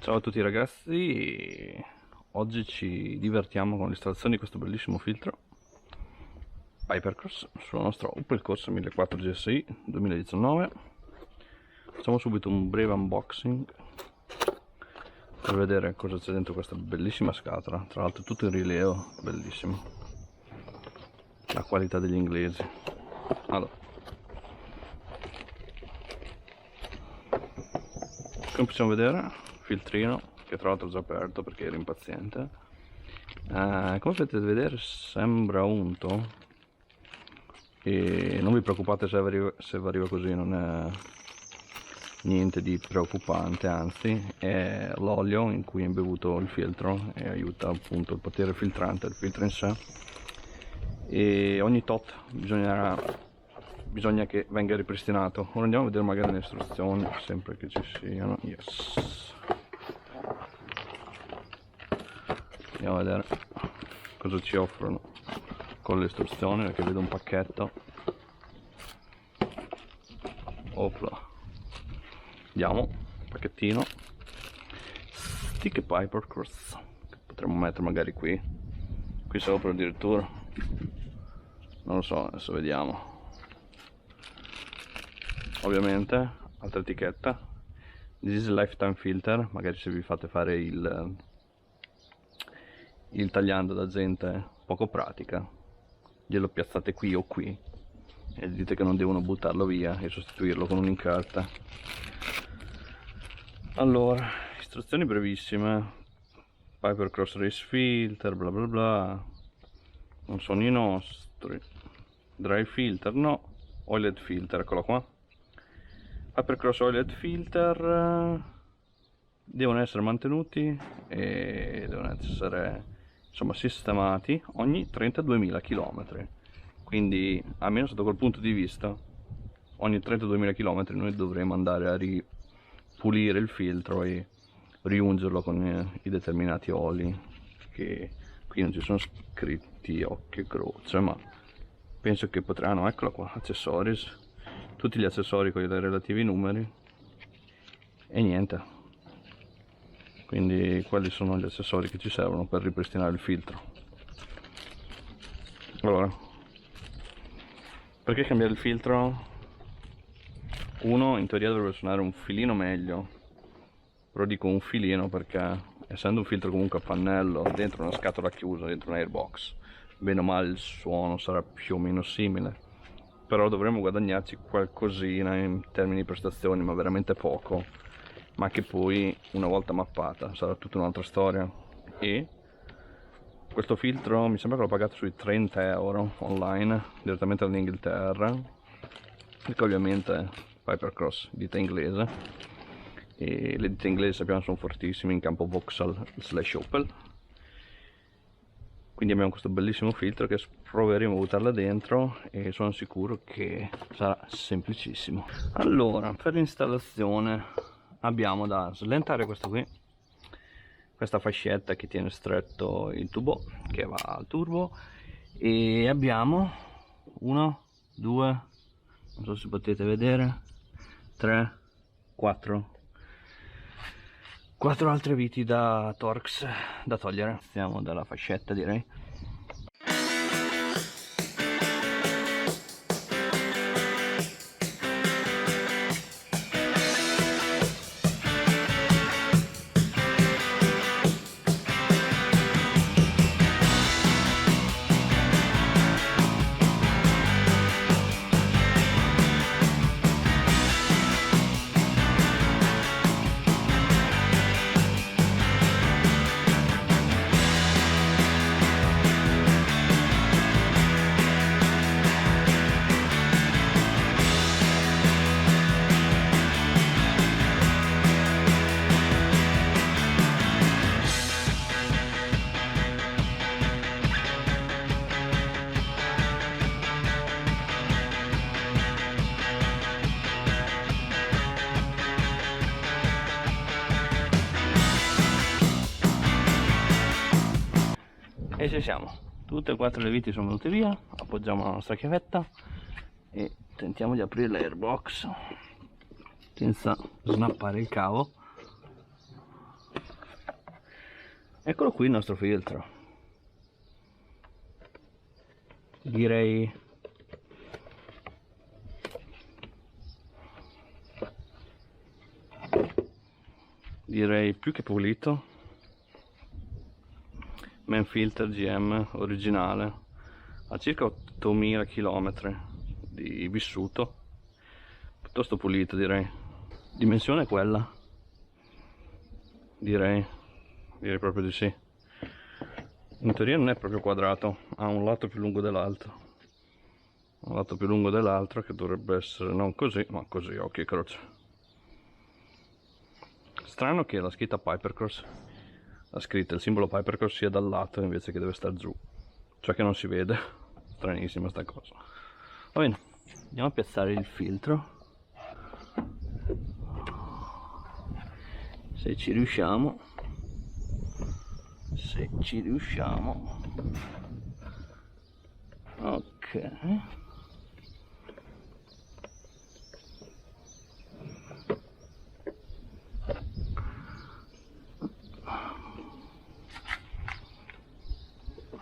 Ciao a tutti ragazzi, oggi ci divertiamo con l'installazione di questo bellissimo filtro Hypercross sulla nostra Opel Corsa 1400 GSI 2019. Facciamo subito un breve unboxing per vedere cosa c'è dentro questa bellissima scatola, tra l'altro tutto in rilievo, bellissimo, la qualità degli inglesi. Allora, come possiamo vedere, filtrino che tra l'altro ho già aperto perché ero impaziente. Come potete vedere sembra unto e non vi preoccupate se vi arriva così, non è niente di preoccupante, anzi è l'olio in cui è imbevuto il filtro e aiuta appunto il potere filtrante del filtro in sé, e ogni tot bisogna che venga ripristinato. Ora andiamo a vedere magari le istruzioni, sempre che ci siano. Yes. Andiamo a vedere cosa ci offrono con le istruzioni, perché vedo un pacchetto. Opla. Andiamo, pacchettino. Stick Hypercross, che potremmo mettere magari qui sopra addirittura. Non lo so, adesso vediamo. Ovviamente, altra etichetta. This is lifetime filter, magari se vi fate fare il tagliando da gente poco pratica, glielo piazzate qui o qui e dite che non devono buttarlo via e sostituirlo con un'incarta. Allora, istruzioni brevissime. Hypercross race filter, bla bla bla, non sono i nostri. Dry filter no, oiled filter, eccolo qua. Hypercross oiled filter devono essere mantenuti e devono essere, insomma, sistemati ogni 32.000 km. Quindi, almeno sotto quel punto di vista, ogni 32.000 km noi dovremo andare a ripulire il filtro e riungerlo con i determinati oli, che qui non ci sono scritti occhio e croce, ma penso che potranno. Eccolo qua, accessories, tutti gli accessori con i relativi numeri e niente. Quindi quelli sono gli accessori che ci servono per ripristinare il filtro. Allora, perché cambiare il filtro? Uno, in teoria dovrebbe suonare un filino meglio, però dico un filino perché essendo un filtro comunque a pannello dentro una scatola chiusa, dentro un airbox, bene o male il suono sarà più o meno simile, però dovremmo guadagnarci qualcosina in termini di prestazioni, ma veramente poco, ma che poi una volta mappata sarà tutta un'altra storia. E questo filtro mi sembra che l'ho pagato sui 30 euro online direttamente dall'Inghilterra, perché ovviamente Hypercross, ditta inglese, e le ditte inglesi sappiamo sono fortissime in campo Vauxhall/Opel. Quindi abbiamo questo bellissimo filtro che proveremo a buttarla dentro e sono sicuro che sarà semplicissimo. Allora, per l'installazione abbiamo da slentare questo qui, questa fascetta che tiene stretto il tubo che va al turbo, e abbiamo 1, 2, non so se potete vedere, 3, 4 altre viti da Torx da togliere. Iniziamo dalla fascetta, direi. E ci siamo, tutte e 4 le viti sono venute via. Appoggiamo la nostra chiavetta e tentiamo di aprire l'airbox senza snappare il cavo. Eccolo qui il nostro filtro. Direi più che pulito. Manfilter GM originale, ha circa 8000 km di vissuto, piuttosto pulito direi. Dimensione è quella, direi proprio di sì. In teoria non è proprio quadrato, ha un lato più lungo dell'altro, che dovrebbe essere non così ma così, occhio e croce. Strano che la scritta Pipercross, il simbolo Pipercross sia dal lato invece che deve stare giù, cioè che non si vede. Stranissima sta cosa. Va bene, andiamo a piazzare il filtro, se ci riusciamo. Ok,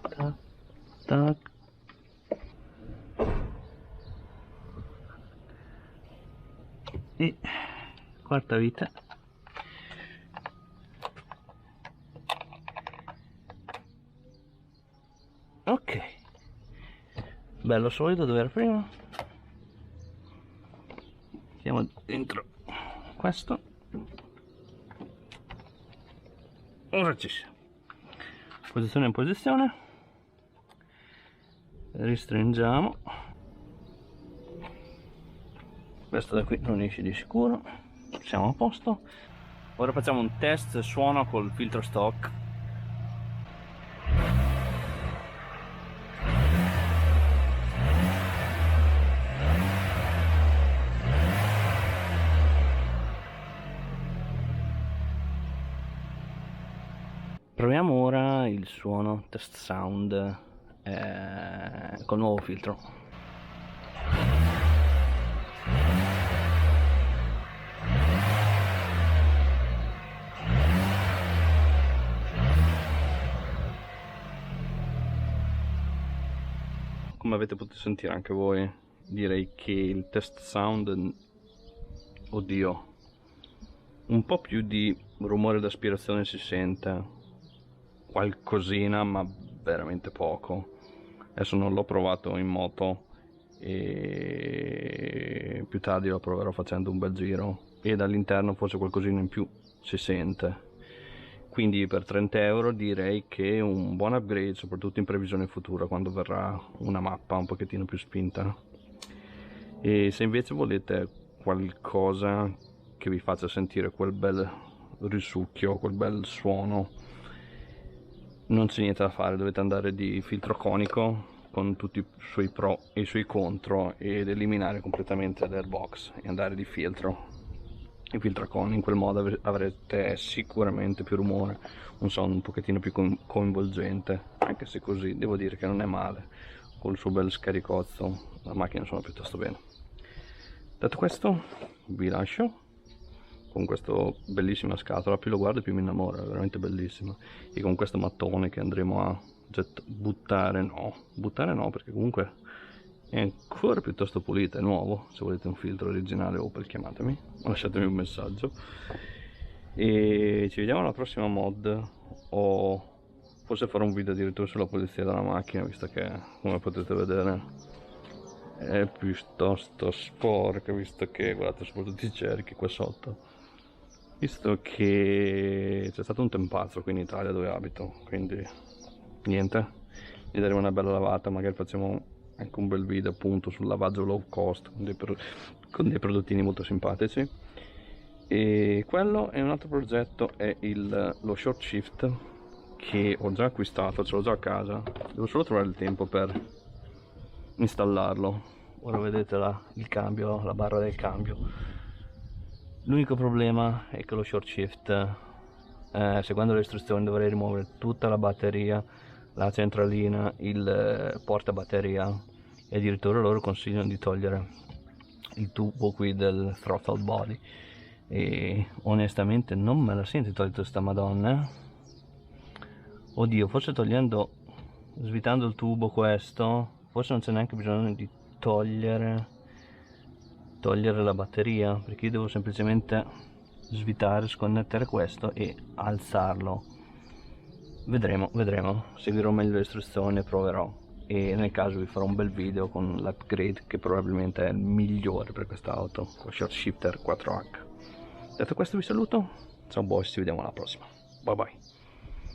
tac tac. E quarta vita. Ok, bello solido dove era prima. Mettiamo dentro questo. Ora ci siamo. Posizione in posizione, ristringiamo. Questo da qui non esce di sicuro, siamo a posto. Ora facciamo un test suono col filtro stock. Proviamo ora il suono test sound col nuovo filtro. Come avete potuto sentire anche voi, direi che il test sound, oddio, un po' più di rumore d'aspirazione si sente, qualcosina ma veramente poco. Adesso non l'ho provato in moto e più tardi lo proverò facendo un bel giro, e dall'interno forse qualcosina in più si sente. Quindi per 30 euro direi che è un buon upgrade, soprattutto in previsione futura, quando verrà una mappa un pochettino più spinta. E se invece volete qualcosa che vi faccia sentire quel bel risucchio, quel bel suono, non c'è niente da fare, dovete andare di filtro conico con tutti i suoi pro e i suoi contro ed eliminare completamente l'airbox e andare di filtro. Il filtro conico, in quel modo avrete sicuramente più rumore, un suono un pochettino più coinvolgente, anche se così devo dire che non è male, col suo bel scaricozzo la macchina suona piuttosto bene. Detto questo vi lascio con questa bellissima scatola, più lo guardo più mi innamora, è veramente bellissima, e con questo mattone che andremo a buttare no, perché comunque è ancora piuttosto pulita, è nuovo. Se volete un filtro originale Opel chiamatemi, lasciatemi un messaggio e ci vediamo alla prossima mod, o forse farò un video addirittura sulla pulizia della macchina, visto che come potete vedere è piuttosto sporca, visto che guardate soprattutto i cerchi qua sotto, visto che c'è stato un tempazzo qui in Italia dove abito, quindi niente, gli daremo una bella lavata, magari facciamo anche un bel video appunto sul lavaggio low cost con dei prodottini molto simpatici. E quello è un altro progetto, è lo short shift che ho già acquistato, ce l'ho già a casa, devo solo trovare il tempo per installarlo. Ora vedete il cambio, la barra del cambio. L'unico problema è che lo short shift, seguendo le istruzioni, dovrei rimuovere tutta la batteria, la centralina, il portabatteria, e addirittura loro consigliano di togliere il tubo qui del throttle body, e onestamente non me la sento tolto sta madonna, Oddio, forse svitando il tubo questo, forse non c'è neanche bisogno di togliere la batteria, perché io devo semplicemente svitare, sconnettere questo e alzarlo. Vedremo, seguirò meglio le istruzioni e proverò, e nel caso vi farò un bel video con l'upgrade che probabilmente è il migliore per questa auto, con Short Shifter 4H. Detto questo vi saluto, ciao boys, ci vediamo alla prossima, bye bye.